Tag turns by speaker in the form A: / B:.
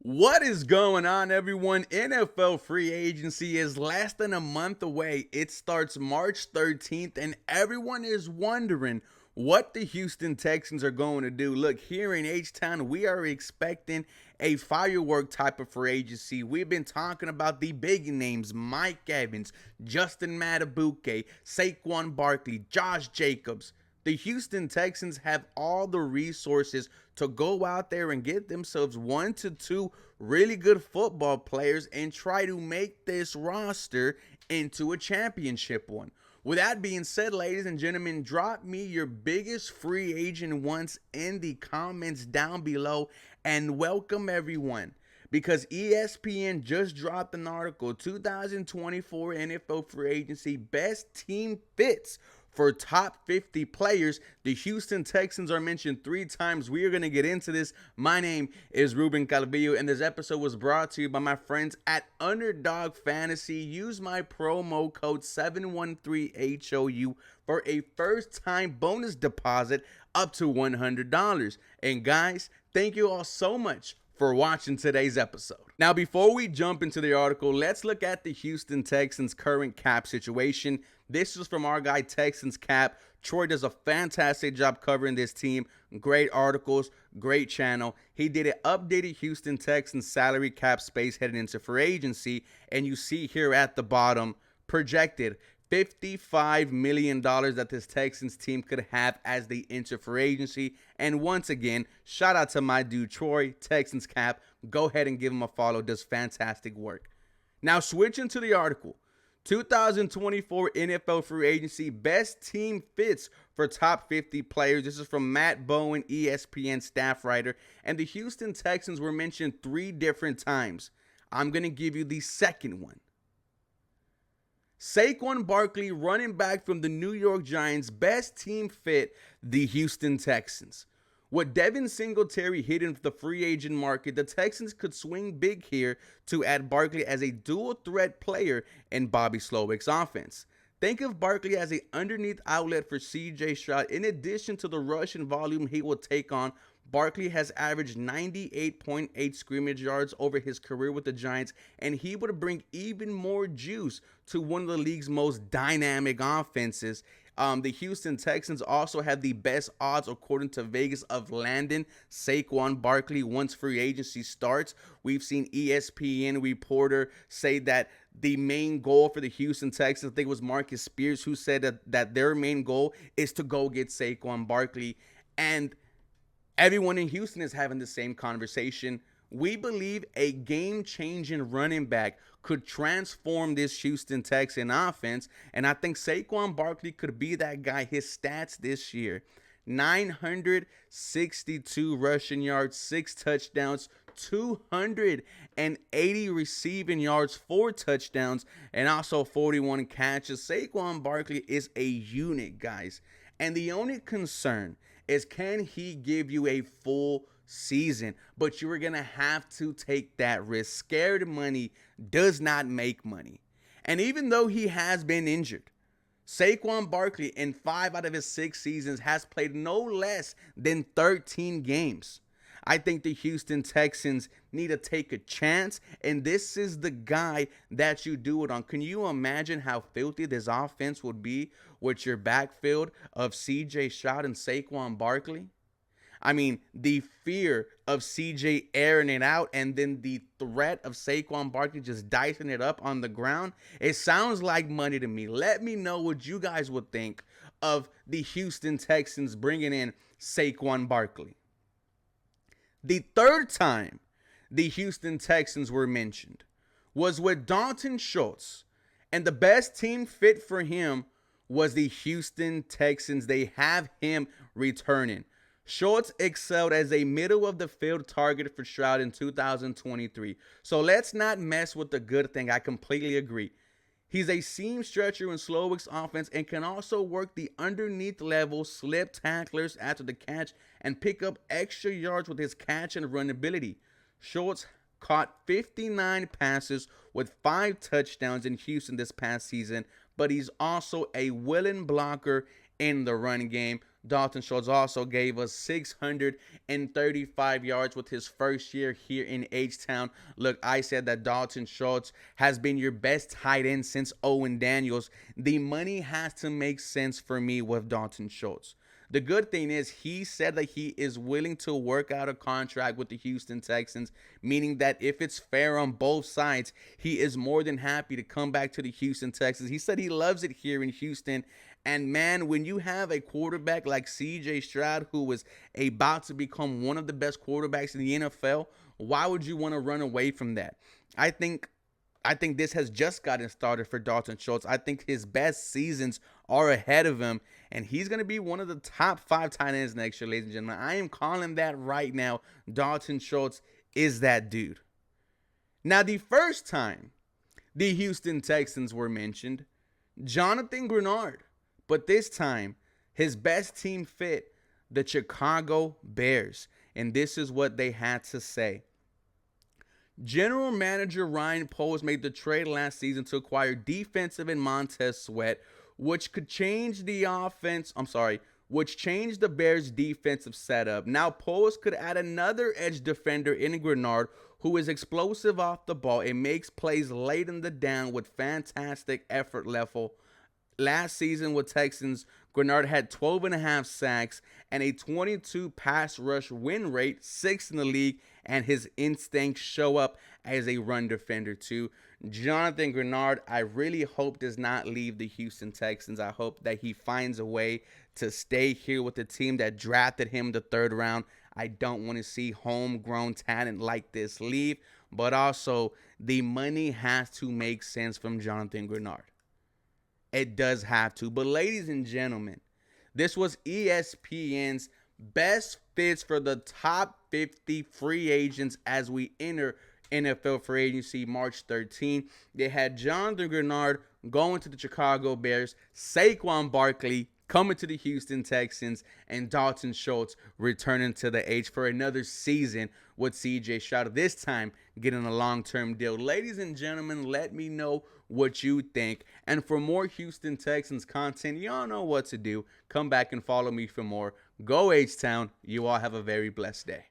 A: What is going on, everyone? NFL free agency is less than a month away. It starts March 13th, and everyone is wondering what the Houston Texans are going to do. Look, here in H-Town, we are expecting a firework type of free agency. We've been talking about the big names: Mike Evans, Justin Madubuike, Saquon Barkley, Josh Jacobs. The Houston Texans have all the resources to go out there and get themselves 1 to 2 really good football players and try to make this roster into a championship one. With that being said, ladies and gentlemen, drop me your biggest free agent wants in the comments down below, and welcome everyone, because ESPN just dropped an article: 2024 NFL free agency best team fits for top 50 players. The Houston Texans are mentioned 3 times. We are going to get into this. My name is Ruben Calvillo, and this episode was brought to you by my friends at Underdog Fantasy. Use my promo code 713HOU for a first-time bonus deposit up to $100. And guys, thank you all so much for watching today's episode. Now, before we jump into the article, let's look at the Houston Texans' current cap situation. This is from our guy Texans Cap. Troy does a fantastic job covering this team. Great articles, great channel. He did an updated Houston Texans salary cap space heading into free agency, and you see here at the bottom, projected $55 million that this Texans team could have as they enter free agency. And once again, shout out to my dude Troy, Texans Cap. Go ahead and give him a follow. Does fantastic work. Now, switching to the article: 2024 NFL free agency best team fits for top 50 players. This is from Matt Bowen, ESPN staff writer. And the Houston Texans were mentioned 3 different times. I'm going to give you the second one. Saquon Barkley, running back from the New York Giants, best team fit, the Houston Texans. With Devin Singletary hitting the free agent market, the Texans could swing big here to add Barkley as a dual threat player in Bobby Slowick's offense. Think of Barkley as an underneath outlet for CJ Stroud. In addition to the rush and volume he will take on, Barkley has averaged 98.8 scrimmage yards over his career with the Giants, and he would bring even more juice to one of the league's most dynamic offenses. The Houston Texans also have the best odds, according to Vegas, of landing Saquon Barkley once free agency starts. We've seen ESPN reporter say that the main goal for the Houston Texans, I think it was Marcus Spears, who said that their main goal is to go get Saquon Barkley. And everyone in Houston is having the same conversation. We believe a game-changing running back could transform this Houston Texan offense, and I think Saquon Barkley could be that guy. His stats this year: 962 rushing yards, 6 touchdowns, 280 receiving yards, 4 touchdowns, and also 41 catches. Saquon Barkley is a unit, guys. And the only concern is, can he give you a full season? But you are going to have to take that risk. Scared money does not make money. And even though he has been injured, Saquon Barkley in 5 out of his 6 seasons has played no less than 13 games. I think the Houston Texans need to take a chance, and this is the guy that you do it on. Can you imagine how filthy this offense would be with your backfield of CJ Stroud and Saquon Barkley? I mean, the fear of CJ airing it out and then the threat of Saquon Barkley just dicing it up on the ground. It sounds like money to me. Let me know what you guys would think of the Houston Texans bringing in Saquon Barkley. The third time the Houston Texans were mentioned was with Dalton Schultz, and the best team fit for him was the Houston Texans. They have him returning. Schultz excelled as a middle-of-the-field target for Stroud in 2023. So let's not mess with the good thing. I completely agree. He's a seam stretcher in Slowick's offense and can also work the underneath level slip tacklers after the catch and pick up extra yards with his catch and run ability. Schultz caught 59 passes with 5 touchdowns in Houston this past season, but he's also a willing blocker in the run game. Dalton Schultz also gave us 635 yards with his first year here in H-Town. Look, I said that Dalton Schultz has been your best tight end since Owen Daniels. The money has to make sense for me with Dalton Schultz. The good thing is he said that he is willing to work out a contract with the Houston Texans, meaning that if it's fair on both sides, he is more than happy to come back to the Houston Texans. He said he loves it here in Houston. And man, when you have a quarterback like C.J. Stroud, who is about to become one of the best quarterbacks in the NFL, why would you want to run away from that? I think this has just gotten started for Dalton Schultz. I think his best seasons are ahead of him, and he's going to be one of the top 5 tight ends next year, ladies and gentlemen. I am calling that right now. Dalton Schultz is that dude. Now, the first time the Houston Texans were mentioned, Jonathan Grenard. But this time, his best team fit, the Chicago Bears. And this is what they had to say. General Manager Ryan Poles made the trade last season to acquire defensive end Montez Sweat, which could change the which changed the Bears' defensive setup. Now Poles could add another edge defender in Grenard, who is explosive off the ball and makes plays late in the down with fantastic effort level. Last season with Texans, Grenard had 12.5 sacks and a 22 pass rush win rate, 6th in the league, and his instincts show up as a run defender too. Jonathan Grenard, I really hope does not leave the Houston Texans. I hope that he finds a way to stay here with the team that drafted him the 3rd round. I don't want to see homegrown talent like this leave, but also the money has to make sense from Jonathan Grenard. It does have to. But ladies and gentlemen, this was ESPN's best fits for the top 50 free agents as we enter NFL free agency March 13. They had Jonathan Grenard going to the Chicago Bears, Saquon Barkley coming to the Houston Texans, and Dalton Schultz returning to the H for another season with C.J. Stroud, this time getting a long-term deal. Ladies and gentlemen, let me know what you think. And for more Houston Texans content, y'all know what to do. Come back and follow me for more. Go H-Town. You all have a very blessed day.